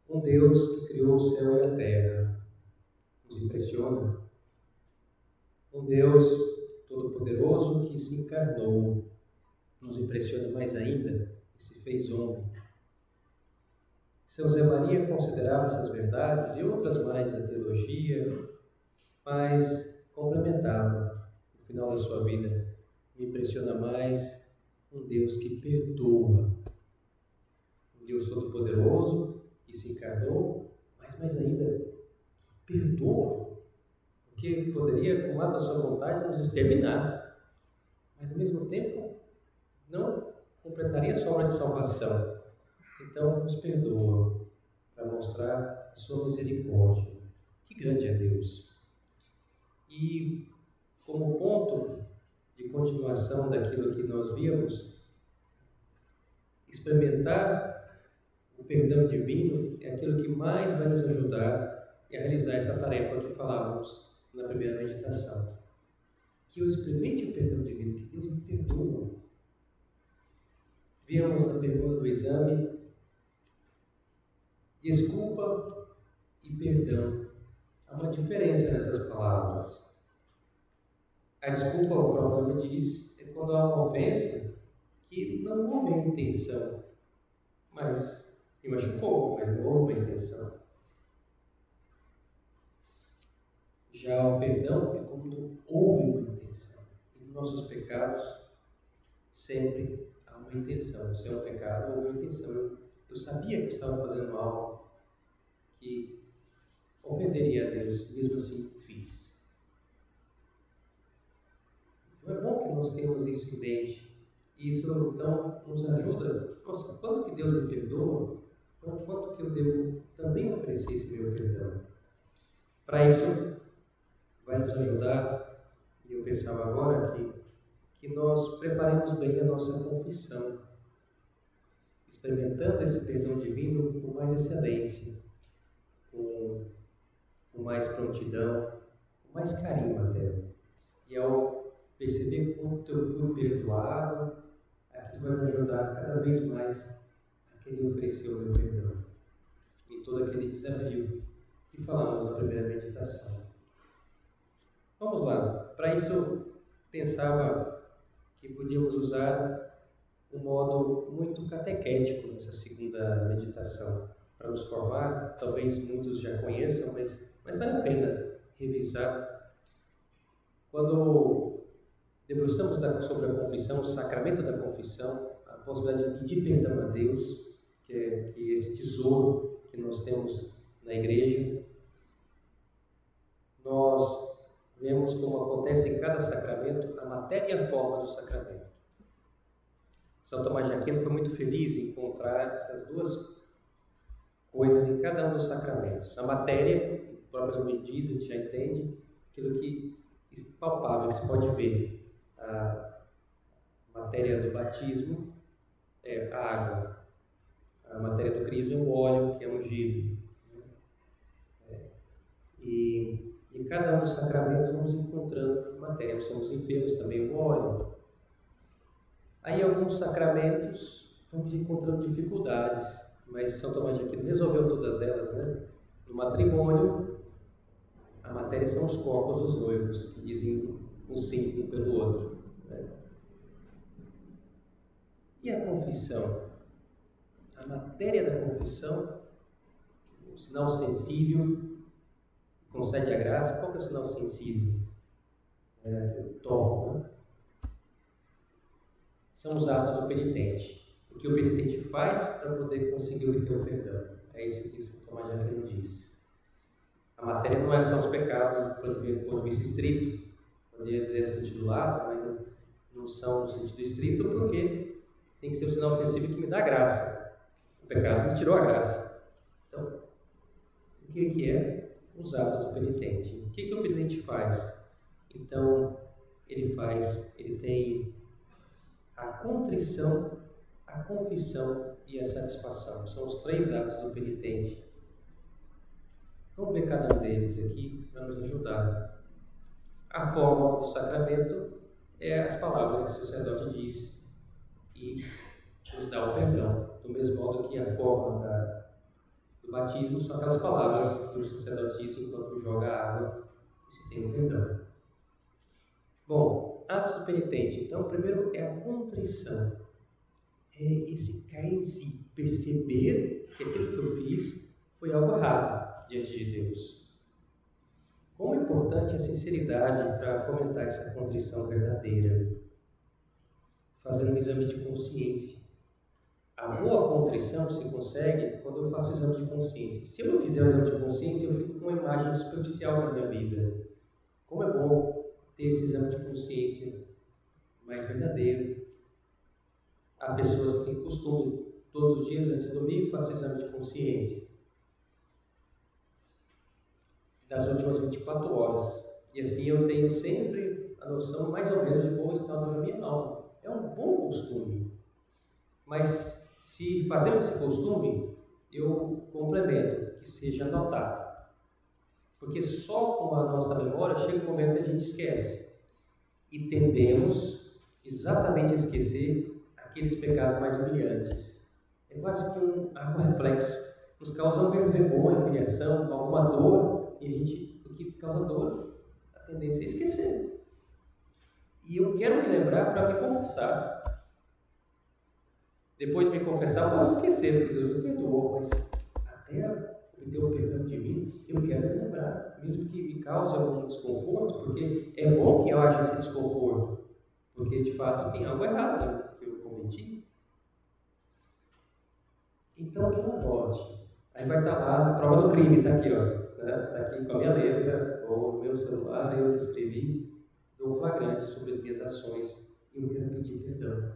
Um Deus que criou o céu e a terra nos impressiona. Um Deus todo-poderoso que se encarnou nos impressiona mais ainda e se fez homem. São José Maria considerava essas verdades e outras mais da teologia, mas complementava no final da sua vida. Me impressiona mais um Deus que perdoa, um Deus todo-poderoso que se encarnou, mas mais ainda, que perdoa, porque poderia, com ato da sua vontade, nos exterminar, mas ao mesmo tempo não completaria a sua obra de salvação. Então nos perdoa para mostrar a sua misericórdia. Que grande é Deus! E como ponto de continuação daquilo que nós víamos, experimentar o perdão divino é aquilo que mais vai nos ajudar a realizar essa tarefa que falávamos na primeira meditação. Que eu experimente o perdão divino, que Deus me perdoa. Víamos na pergunta do exame, desculpa e perdão. Há uma diferença nessas palavras. A desculpa, o próprio nome diz, é quando há uma ofensa que não houve a intenção, mas me machucou, mas não houve a intenção. Já o perdão é quando houve uma intenção. E nos nossos pecados, sempre há uma intenção. Se é um pecado, houve uma intenção. Eu sabia que eu estava fazendo algo que ofenderia a Deus, mesmo assim fiz. Então é bom que nós tenhamos isso em mente. E isso então nos ajuda. Nossa, quanto que Deus me perdoa, então quanto que eu devo também oferecer esse meu perdão. Para isso, vai nos ajudar, e eu pensava agora que nós preparemos bem a nossa confissão, experimentando esse perdão divino com mais excelência, com mais prontidão, com mais carinho até. E ao perceber quanto eu fui perdoado, aquilo vai me ajudar cada vez mais a querer oferecer o meu perdão. Em todo aquele desafio que falamos na primeira meditação. Vamos lá. Para isso, pensava que podíamos usar um modo muito catequético nessa segunda meditação, para nos formar. Talvez muitos já conheçam, mas vale a pena revisar. Quando debruçamos sobre a confissão, o sacramento da confissão, a possibilidade de pedir perdão a Deus, que é esse tesouro que nós temos na igreja, nós vemos como acontece em cada sacramento a matéria e a forma do sacramento. São Tomás de Aquino foi muito feliz em encontrar essas duas coisas em cada um dos sacramentos. A matéria, o próprio nome diz, a gente já entende, aquilo que é palpável, que se pode ver. A matéria do batismo é a água. A matéria do crisma é o óleo, que é ungido. E em cada um dos sacramentos vamos encontrando matéria. Somos enfermos também, o óleo. Aí, em alguns sacramentos, vamos encontrando dificuldades, mas São Tomás de Aquino resolveu todas elas, né? No matrimônio, a matéria são os corpos dos noivos, que dizem um sim um pelo outro, né? E a confissão? A matéria da confissão, o sinal sensível, concede a graça. Qual que é o sinal sensível? O tom, né? São os atos do penitente. O que o penitente faz para poder conseguir obter o perdão. É isso que São Tomás de Aquino diz. A matéria não são os pecados do ponto de vista estrito. Poderia dizer no sentido lato, mas não são no sentido estrito, porque tem que ser o sinal sensível que me dá a graça. O pecado me tirou a graça. Então, o que é os atos do penitente? O que o penitente faz? Então, ele tem a contrição, a confissão e a satisfação. São os três atos do penitente. Vamos ver cada um deles aqui para nos ajudar. A forma do sacramento é as palavras que o sacerdote diz e nos dá o perdão. Do mesmo modo que a forma do batismo são aquelas palavras que o sacerdote diz enquanto joga a água e se tem o perdão. Bom, atos do penitente. Então, primeiro é a contrição. É esse cair em si, perceber que aquilo que eu fiz foi algo errado diante de Deus. Como é importante a sinceridade para fomentar essa contrição verdadeira. Fazendo um exame de consciência. A boa contrição se consegue quando eu faço o exame de consciência. Se eu não fizer o exame de consciência, eu fico com uma imagem superficial da minha vida. Como é bom ter esse exame de consciência mais verdadeiro. Há pessoas que têm costume, todos os dias antes de dormir, faço o exame de consciência das últimas 24 horas. E assim eu tenho sempre a noção mais ou menos de como está a minha alma. É um bom costume. Mas se fazemos esse costume, eu complemento, que seja anotado. Porque só com a nossa memória chega um momento que a gente esquece. E tendemos exatamente a esquecer aqueles pecados mais humilhantes. É quase que algo reflexo. Nos causa vergonha, humilhação, alguma dor, e o que causa dor, a tendência é esquecer. E eu quero me lembrar para me confessar. Depois de me confessar, eu posso esquecer, porque Deus me perdoou, mas até obter o perdão divino, eu quero me lembrar, mesmo que me cause algum desconforto, porque é bom que eu haja esse desconforto, porque de fato tem algo errado que eu cometi. Então, que eu anote. Aí vai estar lá, a prova do crime, está aqui, está aqui com a minha letra, ou no meu celular, eu que escrevi, dou flagrante sobre as minhas ações, e eu quero pedir perdão.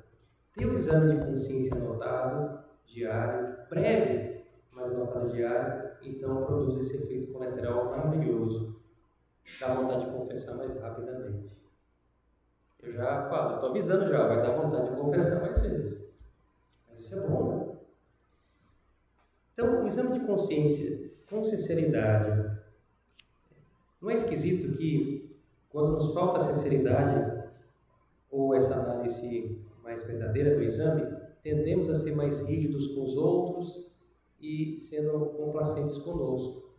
Ter o exame de consciência anotado, diário, breve, mas anotado diário, então produz esse efeito colateral maravilhoso, dá vontade de confessar mais rapidamente. Eu já falo, estou avisando já, vai dar vontade de confessar mais vezes. Mas isso é bom, né? Então, o exame de consciência, com sinceridade, não é esquisito que, quando nos falta a sinceridade, ou essa análise mais verdadeira do exame, tendemos a ser mais rígidos com os outros e sendo complacentes conosco.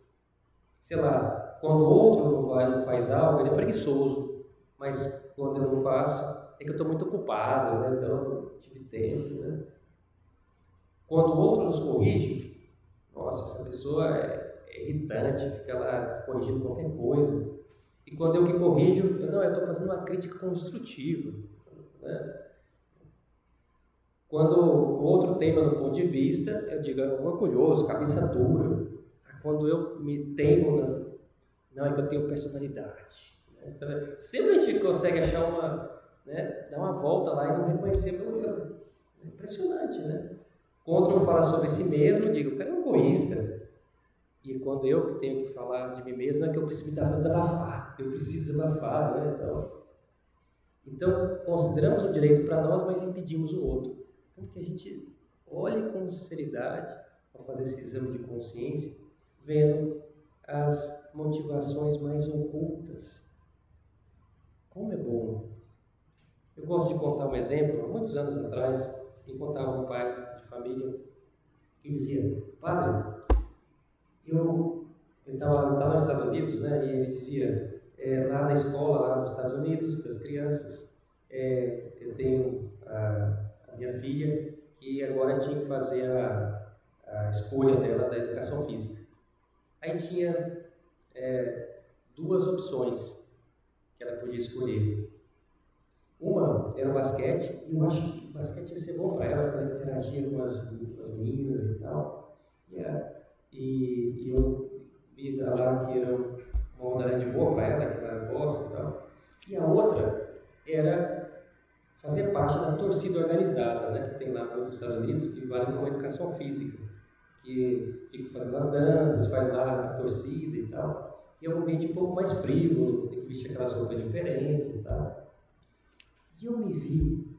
Sei lá, quando o outro não faz algo, ele é preguiçoso, mas quando eu não faço, é que eu estou muito ocupado, né? Então não tive tempo, né? Quando o outro nos corrige, nossa, essa pessoa é irritante, fica lá corrigindo qualquer coisa. E quando eu que corrijo, eu estou fazendo uma crítica construtiva, né? Quando o outro teima no ponto de vista, eu digo, orgulhoso, cabeça dura. Quando eu me teimo, não, é que eu tenho personalidade. Então, sempre a gente consegue achar dar uma volta lá e não reconhecer meu erro. É impressionante, né? Quando eu falo sobre si mesmo, eu digo, o cara é um egoísta. E quando eu que tenho que falar de mim mesmo, é que eu preciso me dar para desabafar. Eu preciso desabafar, né? Então, consideramos o direito para nós, mas impedimos o outro. Então, que a gente olhe com sinceridade ao fazer esse exame de consciência, vendo as motivações mais ocultas. Como é bom! Eu gosto de contar um exemplo. Há muitos anos atrás, me contava um pai de família que dizia, padre, eu estava nos Estados Unidos, né, e ele dizia, lá na escola, lá nos Estados Unidos, das crianças, eu tenho a minha filha que agora tinha que fazer a escolha dela da educação física. Aí tinha duas opções que ela podia escolher. Uma era o basquete, e eu acho que o basquete ia ser bom para ela, porque ela interagia com as meninas e tal. E eu vi lá que era uma modalidade boa para ela, que ela gosta e tal. E a outra era fazer parte da torcida organizada, né, que tem lá nos Estados Unidos, que vale como educação física, que fica fazendo as danças, faz lá a torcida e tal. E é um ambiente um pouco mais frívolo, tem que vestir aquelas roupas diferentes e tal. E eu me vi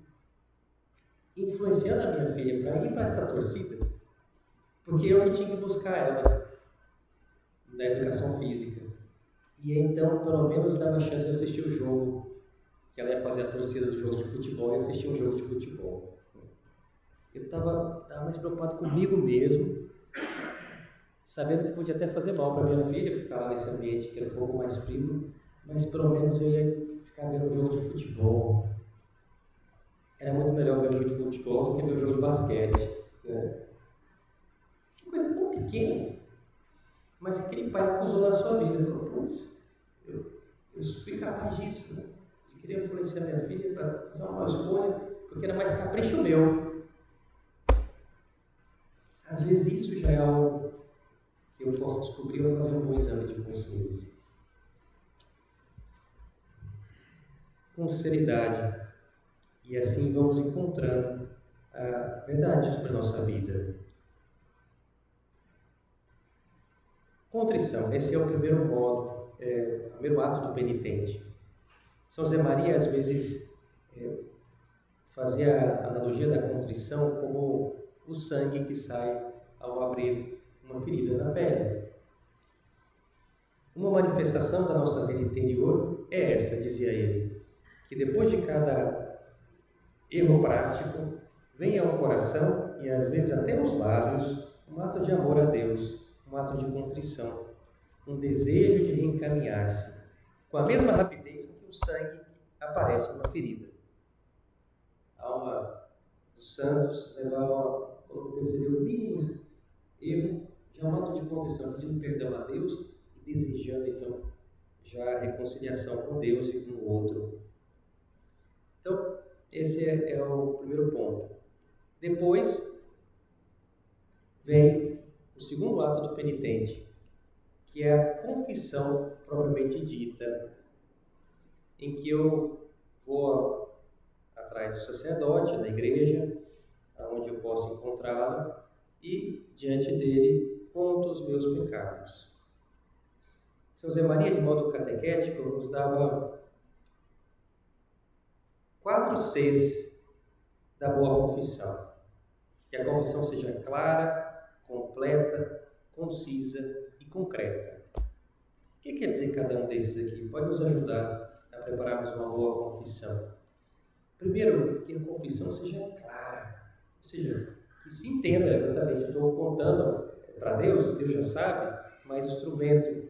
influenciando a minha filha para ir para essa torcida, porque eu que tinha que buscar ela na educação física. E então, pelo menos, dava chance de assistir o jogo, que ela ia fazer a torcida do jogo de futebol e assistir um jogo de futebol. Eu estava mais preocupado comigo mesmo, sabendo que podia até fazer mal para minha filha ficar lá nesse ambiente que era um pouco mais frio, mas pelo menos eu ia ficar vendo um jogo de futebol. Era muito melhor ver o jogo de futebol do que ver o jogo de basquete, né? Que coisa tão pequena, mas aquele pai acusou na sua vida. Falou, putz, eu fui capaz disso, né? De querer influenciar minha filha para fazer uma má escolha, porque era mais capricho meu. Às vezes isso já é algo que eu posso descobrir ao fazer um bom exame de consciência. Com sinceridade. E assim vamos encontrando a verdade sobre a nossa vida. Contrição, esse é o primeiro modo, o primeiro ato do penitente. São José Maria, às vezes, fazia a analogia da contrição como o sangue que sai ao abrir uma ferida na pele. Uma manifestação da nossa vida interior é essa, dizia ele, que depois de cada erro prático, vem ao coração e às vezes até aos lábios um ato de amor a Deus, um ato de contrição, um desejo de reencaminhar-se, com a mesma rapidez com que o sangue aparece numa ferida. A alma dos santos levava, quando percebeu o mínimo erro, já um ato de contrição, pedindo perdão a Deus e desejando então já a reconciliação com Deus e com o outro. Então, esse é o primeiro ponto. Depois vem o segundo ato do penitente, que é a confissão propriamente dita, em que eu vou atrás do sacerdote, na igreja, onde eu posso encontrá-lo, e diante dele conto os meus pecados. São José Maria, de modo catequético, nos dava 4 Cs da boa confissão. Que a confissão seja clara, completa, concisa e concreta. O que quer dizer cada um desses aqui? Pode nos ajudar a prepararmos uma boa confissão. Primeiro, que a confissão seja clara, ou seja, que se entenda exatamente. Eu estou contando para Deus, Deus já sabe, mas o instrumento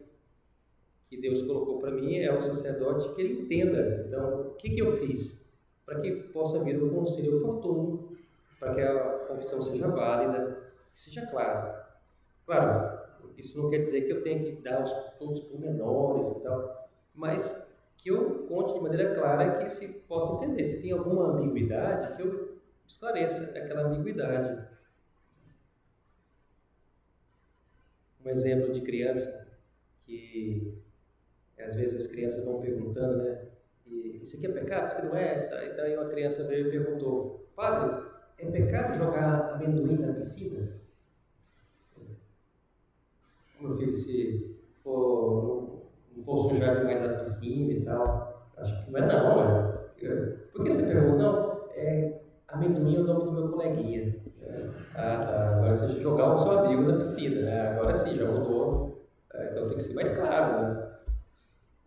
que Deus colocou para mim é o sacerdote, que ele entenda. Então, o que eu fiz? Para que possa vir o conselho oportuno, para que a confissão seja válida, que seja clara. Claro, isso não quer dizer que eu tenha que dar todos os pormenores e tal, mas que eu conte de maneira clara que se possa entender. Se tem alguma ambiguidade, que eu esclareça aquela ambiguidade. Um exemplo de criança que às vezes as crianças vão perguntando, né? Isso aqui é pecado? Isso aqui não é? Então aí uma criança veio e perguntou, padre, é pecado jogar amendoim na piscina? Meu filho, se não for sujar demais a piscina e tal, acho que não é não. Por que você pergunta? Não, amendoim é o nome do meu coleguinha. Ah, tá, agora você jogar o seu amigo na piscina, né? Agora sim, já mudou. Então tem que ser mais claro, né?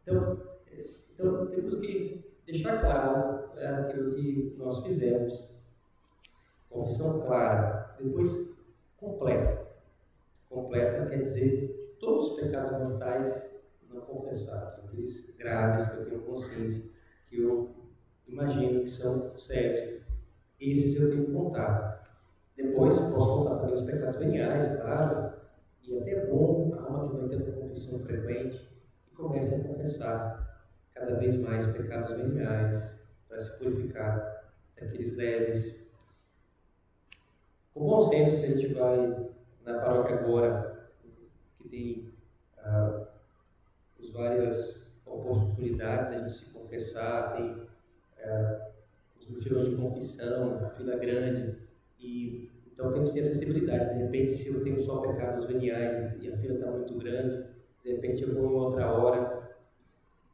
Então temos que deixar claro aquilo que nós fizemos. Confissão clara, depois completa. Completa quer dizer todos os pecados mortais não confessados, aqueles graves que eu tenho consciência, que eu imagino que são sérios. Esses eu tenho que contar. Depois posso contar também os pecados veniais, claro, e até é bom a alma que vai tendo confissão frequente e comece a confessar cada vez mais pecados veniais, para se purificar daqueles leves. Com bom senso, se a gente vai na paróquia agora, que tem as várias oportunidades de a gente se confessar, tem os mutirões de confissão, a fila grande, e então temos que ter acessibilidade. De repente, se eu tenho só pecados veniais e a fila está muito grande, de repente eu vou em outra hora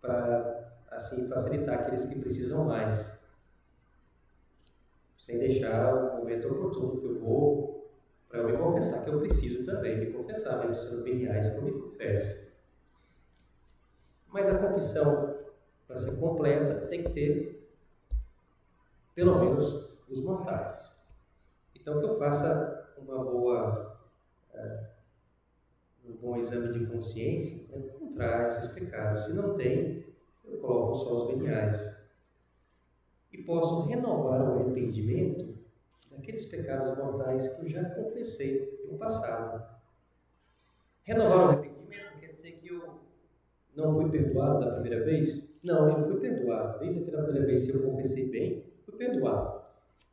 para assim facilitar aqueles que precisam mais, sem deixar o momento oportuno que eu vou para eu me confessar, que eu preciso também me confessar, mesmo sendo veniais, que eu me confesso. Mas a confissão, para ser completa, tem que ter pelo menos os mortais. Então, que eu faça uma boa bom exame de consciência para encontrar esses pecados. Se não tem, eu coloco só os veniais. E posso renovar o arrependimento daqueles pecados mortais que eu já confessei no passado. Renovar o arrependimento quer dizer que eu não fui perdoado da primeira vez? Não, eu fui perdoado. Desde aquela primeira vez que eu confessei bem, fui perdoado.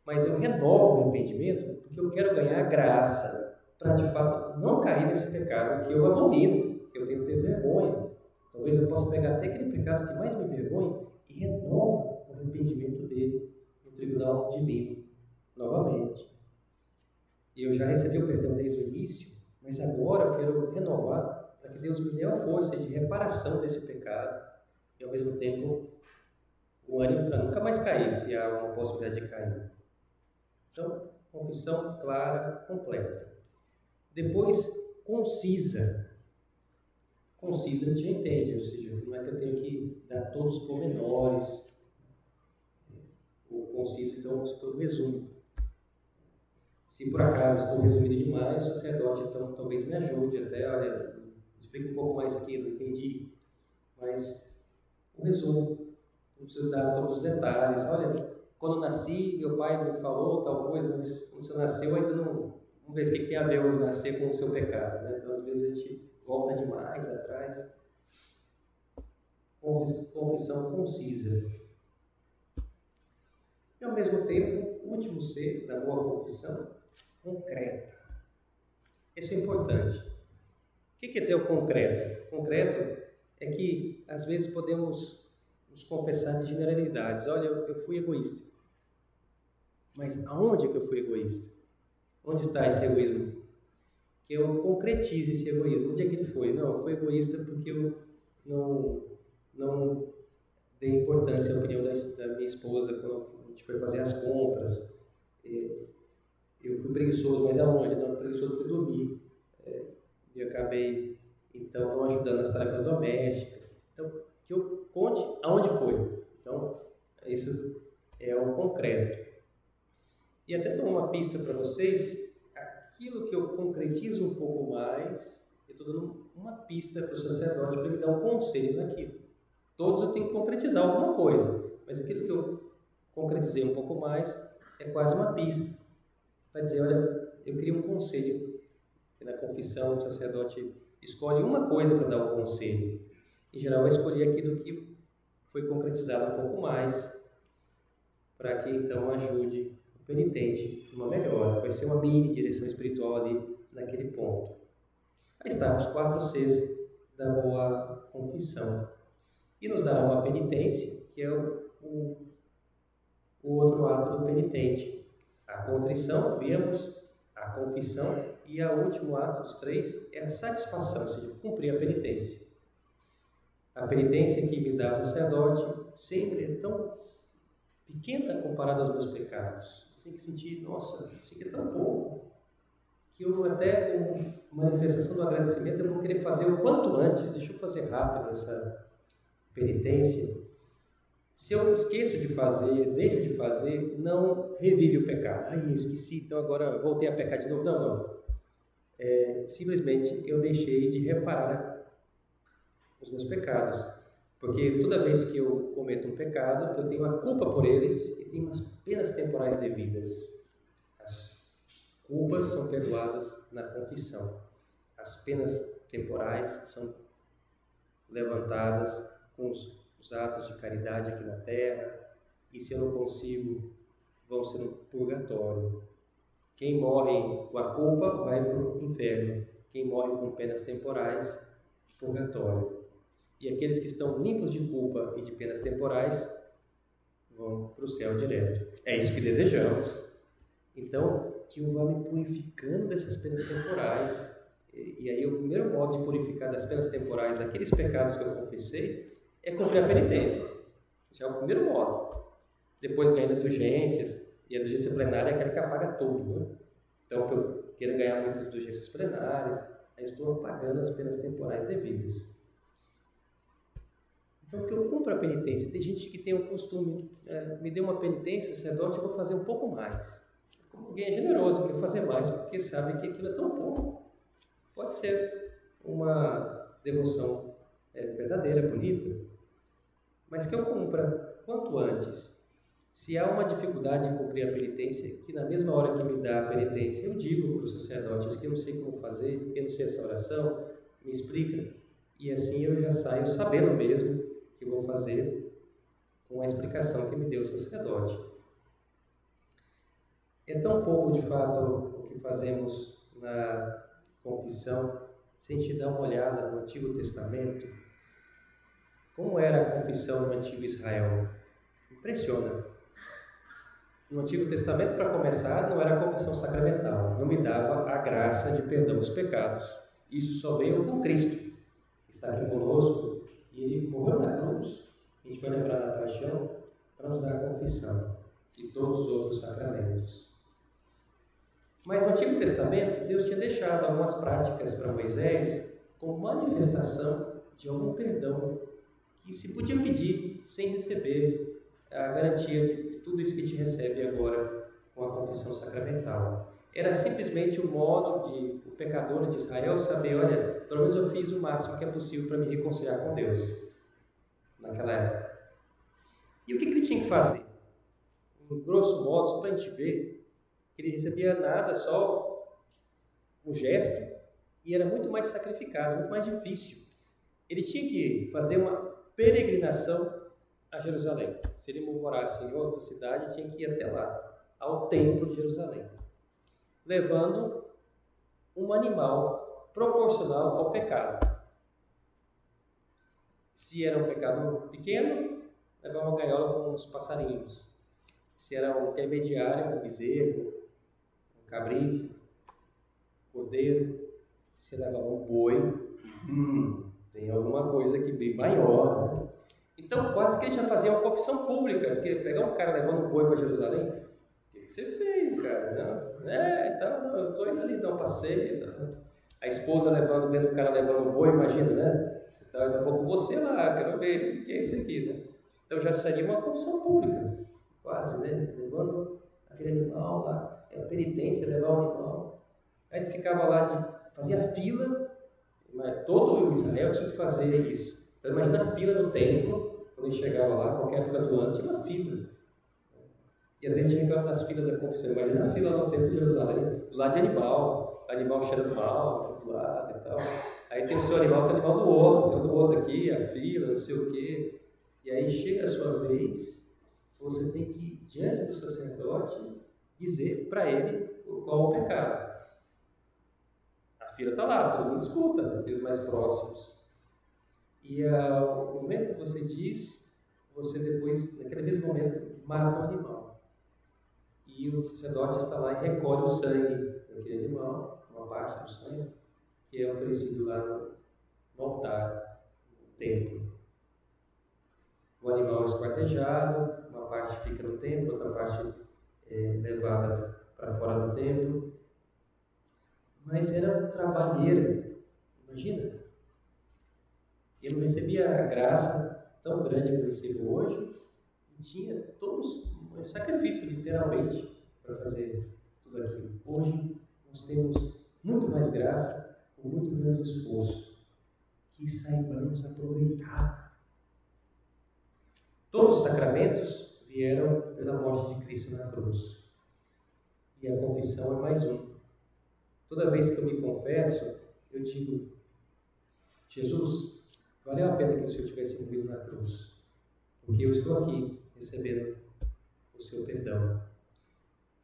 Mas eu renovo o arrependimento porque eu quero ganhar graça para, de fato, não cair nesse pecado que eu abomino, que eu tenho que ter vergonha. Talvez eu possa pegar até aquele pecado que mais me envergonha e renovo o arrependimento dele no tribunal divino, novamente. E eu já recebi o perdão desde o início, mas agora eu quero renovar para que Deus me dê a força de reparação desse pecado e, ao mesmo tempo, o ânimo para nunca mais cair, se há uma possibilidade de cair. Então, confissão clara, completa. Depois, concisa. Concisa a gente já entende, ou seja, não é que eu tenho que dar todos os pormenores. O conciso, então, eu resumo. Se por acaso estou resumindo demais, o sacerdote, então, talvez me ajude até, olha, explica um pouco mais aqui, não entendi. Mas, o resumo, não preciso dar todos os detalhes. Olha, quando eu nasci, meu pai me falou tal coisa, mas quando você nasceu, ainda não... Vamos ver o que tem a ver o nascer com o seu pecado, né? Então, às vezes, a gente volta demais atrás. Confissão concisa. E, ao mesmo tempo, o último C da boa confissão, concreta. Isso é importante. O que quer dizer o concreto? Concreto é que, às vezes, podemos nos confessar de generalidades. Olha, eu fui egoísta. Mas aonde é que eu fui egoísta? Onde está esse egoísmo? Que eu concretize esse egoísmo. Onde é que ele foi? Não, eu fui egoísta porque eu não dei importância à opinião da minha esposa quando a gente foi fazer as compras. Eu fui preguiçoso, mas aonde? Não, preguiçoso porque eu dormi. E acabei, então, não ajudando nas tarefas domésticas. Então, que eu conte aonde foi. Então, isso é o concreto. E até dou uma pista para vocês, aquilo que eu concretizo um pouco mais, eu estou dando uma pista para o sacerdote para me dar um conselho naquilo. Todos eu tenho que concretizar alguma coisa, mas aquilo que eu concretizei um pouco mais é quase uma pista para dizer, olha, eu queria um conselho. E na confissão o sacerdote escolhe uma coisa para dar o conselho. Em geral vai escolher aquilo que foi concretizado um pouco mais, para que então ajude o penitente numa melhora. Vai ser uma mini direção espiritual ali naquele ponto. Aí está, os 4 Cs da boa confissão. E nos dará uma penitência, que é o outro ato do penitente. A contrição, vemos, a confissão, e o último ato dos 3 é a satisfação, ou seja, cumprir a penitência. A penitência que me dá o sacerdote sempre é tão pequena comparada aos meus pecados. Eu tenho que sentir, nossa, isso aqui é tão pouco, que eu até, como manifestação do agradecimento, eu vou querer fazer o quanto antes. Deixa eu fazer rápido essa penitência. Se eu esqueço de fazer, deixo de fazer, não revive o pecado. Ai, eu esqueci, então agora voltei a pecar de novo. Não. Simplesmente eu deixei de reparar os meus pecados. Porque toda vez que eu cometo um pecado, eu tenho a culpa por eles e tenho umas penas temporais devidas. As culpas são perdoadas na confissão. As penas temporais são levantadas com os atos de caridade aqui na terra, e se eu não consigo, vão ser um purgatório. Quem morre com a culpa vai para o inferno. Quem morre com penas temporais, purgatório. E aqueles que estão limpos de culpa e de penas temporais vão para o céu direto. É isso que desejamos. Então, que eu vá me purificando dessas penas temporais. E aí o primeiro modo de purificar das penas temporais, daqueles pecados que eu confessei, é cumprir a penitência. Já é o primeiro modo. Depois ganhando indulgências, e a indulgência plenária é aquela que apaga tudo, né? Então, que eu queira ganhar muitas indulgências plenárias, aí estou apagando as penas temporais devidas. Então, que eu cumpra a penitência. Tem gente que tem o costume, me deu uma penitência, sacerdote, eu vou fazer um pouco mais. Como alguém é generoso, quer fazer mais, porque sabe que aquilo é tão pouco. Pode ser. uma devoção verdadeira, bonita, mas que eu cumpra quanto antes. Se há uma dificuldade em cumprir a penitência, que na mesma hora que me dá a penitência, eu digo para os sacerdotes que eu não sei como fazer, eu não sei essa oração, me explica, e assim eu já saio sabendo mesmo que vou fazer com a explicação que me deu o sacerdote. É tão pouco, de fato, o que fazemos na confissão, se a gente dá uma olhada no Antigo Testamento, como era a confissão no Antigo Israel? Impressiona. No Antigo Testamento, para começar, não era a confissão sacramental, não me dava a graça de perdão dos pecados. Isso só veio com Cristo, que está aqui conosco, e Ele morreu na cruz. A gente vai lembrar da paixão para nos dar a confissão e todos os outros sacramentos. Mas no Antigo Testamento, Deus tinha deixado algumas práticas para Moisés como manifestação de algum perdão que se podia pedir sem receber a garantia de tudo isso que a gente recebe agora com a confissão sacramental. Era simplesmente o modo de o pecador de Israel saber, olha, pelo menos eu fiz o máximo que é possível para me reconciliar com Deus naquela época. E o que ele tinha que fazer? Em grosso modo, só para a gente ver, que ele recebia nada, só um gesto, e era muito mais sacrificado, muito mais difícil. Ele tinha que fazer uma peregrinação a Jerusalém. Se ele morasse em outra cidade, tinha que ir até lá, ao templo de Jerusalém, levando um animal proporcional ao pecado. Se era um pecado pequeno, levava uma gaiola com uns passarinhos. Se era um intermediário, um bezerro, um cabrito, um cordeiro. Se levava um boi, tem alguma coisa aqui bem maior, né? Então, quase que ele já fazia uma confissão pública, porque pegar um cara levando um boi para Jerusalém, o que você fez, cara? Não, eu estou indo ali dar um passeio. Então. A esposa vendo o cara levando um boi, imagina, né? Então, eu vou com você lá, quero ver o que é isso aqui, né? Então, já seria uma confissão pública, quase, né? Levando aquele animal lá, é a penitência, levar o animal. Aí ele ficava lá, fazia fila, mas todo o Israel tinha que fazer isso. Então, imagina a fila no templo, quando ele chegava lá, qualquer época do ano, tinha uma fila. E às vezes a gente reclama das filas da confissão. Imagina a fila no templo de Jerusalém, do lado de animal cheirando mal, do lado e tal. Aí tem o seu animal, tem o animal do outro, tem o do outro aqui, a fila, não sei o quê. E aí chega a sua vez, você tem que ir diante do sacerdote dizer para ele qual o pecado. A fila está lá, todo mundo escuta, aqueles mais próximos. E no momento que você diz, você depois, naquele mesmo momento, mata o animal. E o sacerdote está lá e recolhe o sangue daquele animal, uma parte do sangue, que é oferecido lá no altar, no templo. O animal é esquartejado, uma parte fica no templo, outra parte é levada para fora do templo. Mas era trabalheira, imagina. Eu não recebia a graça tão grande que eu recebo hoje, e tinha todos um sacrifício, literalmente, para fazer tudo aquilo. Hoje, nós temos muito mais graça, com muito menos esforço. Que saibamos aproveitar. Todos os sacramentos vieram pela morte de Cristo na cruz. E a confissão é mais um. Toda vez que eu me confesso, eu digo, Jesus, valeu a pena que o Senhor tivesse morrido na cruz, porque eu estou aqui recebendo o seu perdão.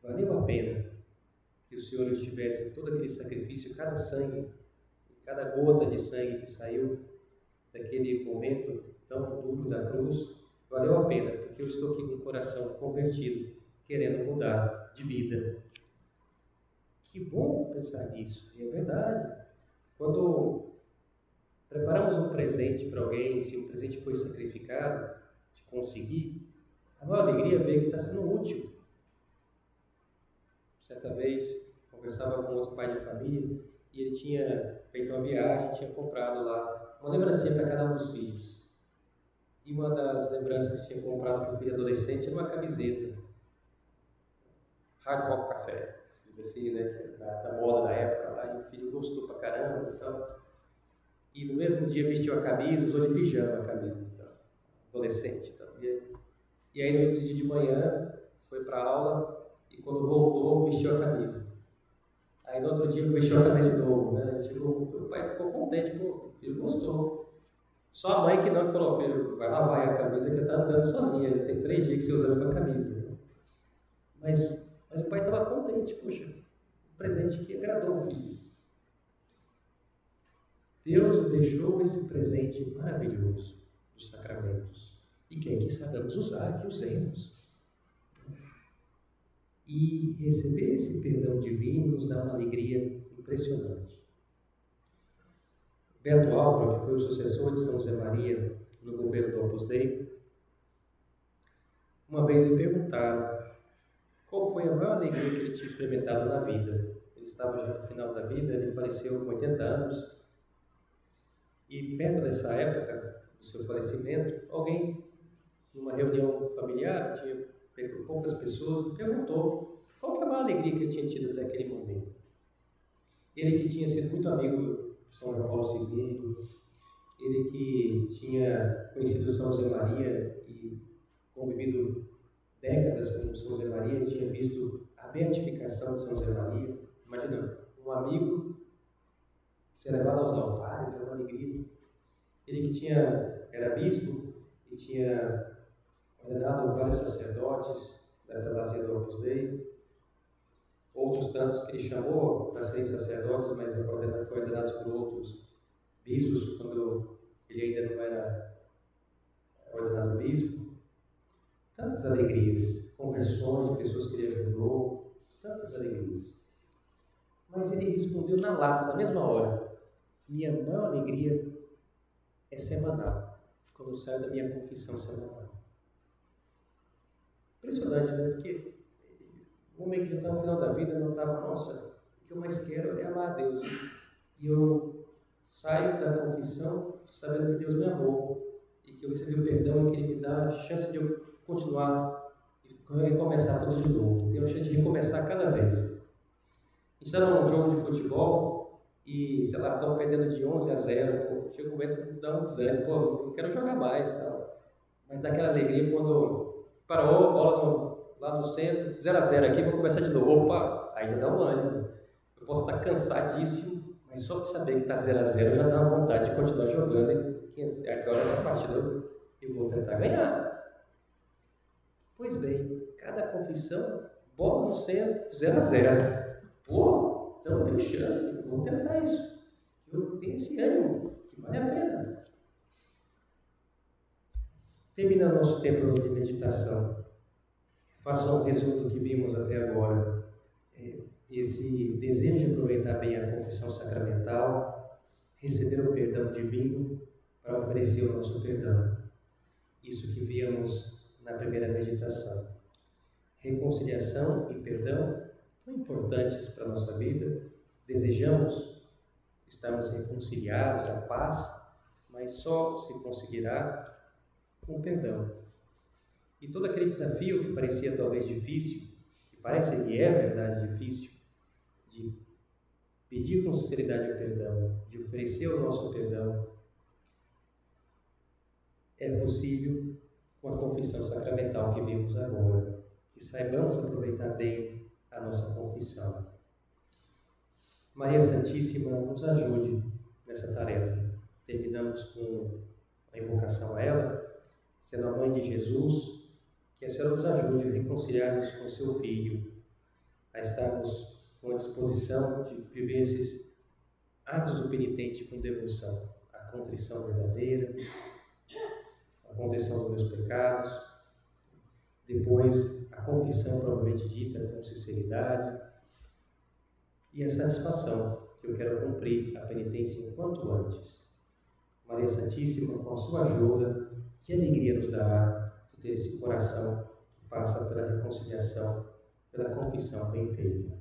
Valeu a pena que o Senhor tivesse todo aquele sacrifício, cada sangue, cada gota de sangue que saiu daquele momento tão duro da cruz, valeu a pena, porque eu estou aqui com o coração convertido, querendo mudar de vida. Que bom pensar nisso, e é verdade. Quando preparamos um presente para alguém, se o presente foi sacrificado, de conseguir, a maior alegria é ver que está sendo útil. Certa vez, conversava com outro pai de família, e ele tinha feito uma viagem, tinha comprado lá uma lembrancinha para cada um dos filhos. E uma das lembranças que tinha comprado para o filho adolescente era uma camiseta. Hard Rock Café, assim, né, da moda da época lá, e o filho gostou pra caramba e tal. e no mesmo dia vestiu a camisa, usou de pijama a camisa, então, adolescente. Então, e aí no outro dia de manhã foi para a aula e quando voltou vestiu a camisa. Aí no outro dia vestiu a camisa de novo, né? Tipo, o pai ficou contente, pô, o filho gostou. Só a mãe que não, que falou, filho, vai lavar a camisa que está andando sozinha, ele tem 3 dias que você usa a mesma camisa. Né? Mas o pai estava contente, poxa, um presente que agradou o filho. Deus nos deixou esse presente maravilhoso dos sacramentos e quer que saibamos usar, que usemos. E receber esse perdão divino nos dá uma alegria impressionante. Beato Álvaro, que foi o sucessor de São José Maria no governo do Opus Dei, uma vez lhe perguntaram qual foi a maior alegria que ele tinha experimentado na vida. Ele estava já no final da vida, ele faleceu com 80 anos, e perto dessa época do seu falecimento, alguém, numa reunião familiar, tinha poucas pessoas, perguntou qual que é a maior alegria que ele tinha tido até aquele momento. Ele que tinha sido muito amigo de São João Paulo II, ele que tinha conhecido São José Maria e convivido décadas com São José Maria, tinha visto a beatificação de São José Maria. Imagina, um amigo ser levado aos altares, é uma alegria. Ele que era bispo e tinha ordenado vários sacerdotes da prelazia do Opus Dei, outros tantos que ele chamou para serem sacerdotes, mas foram ordenados por outros bispos, quando ele ainda não era ordenado bispo. Tantas alegrias, conversões de pessoas que ele ajudou, tantas alegrias. Mas ele respondeu na lata, na mesma hora: minha maior alegria é semanal, quando eu saio da minha confissão semanal. Impressionante, né? Porque o homem que já está no final da vida notava, nossa, o que eu mais quero é amar a Deus. E eu saio da confissão sabendo que Deus me amou e que eu recebi o perdão e que Ele me dá a chance de eu continuar e recomeçar tudo de novo. Tenho a chance de recomeçar cada vez. A gente está num jogo de futebol e, sei lá, estão perdendo de 11-0, pô, chega um momento que dá um desânimo, pô, eu quero jogar mais e tal. Mas dá aquela alegria quando parou a bola lá no centro, 0-0 aqui, vou começar de novo. Opa, aí já dá um ânimo. Eu posso estar cansadíssimo, mas só de saber que está 0-0 já dá uma vontade de continuar jogando. E agora essa partida eu vou tentar ganhar. Pois bem, cada confissão, bola no centro, 0-0. Pô, então eu tenho chance, vamos tentar isso. Eu tenho esse ânimo, que vale a pena. Terminando nosso tempo de meditação, faça um resumo do que vimos até agora. Esse desejo de aproveitar bem a confissão sacramental, receber o perdão divino para oferecer o nosso perdão. Isso que vimos na primeira meditação. Reconciliação e perdão, tão importantes para a nossa vida. Desejamos estarmos reconciliados, a paz, mas só se conseguirá com perdão. E todo aquele desafio que parecia talvez difícil, que parece e é verdade difícil, de pedir com sinceridade o perdão, de oferecer o nosso perdão, é possível com a confissão sacramental que vimos agora, que saibamos aproveitar bem a nossa confissão. Maria Santíssima nos ajude nessa tarefa. Terminamos com a invocação a ela, sendo a mãe de Jesus, que a Senhora nos ajude a reconciliarmos com seu Filho, a estarmos com a disposição de viver esses atos do penitente com devoção, a contrição verdadeira, a contrição dos meus pecados, depois a confissão propriamente dita com sinceridade e a satisfação que eu quero cumprir a penitência enquanto antes. Maria Santíssima, com a sua ajuda, que alegria nos dará de ter esse coração que passa pela reconciliação, pela confissão bem feita.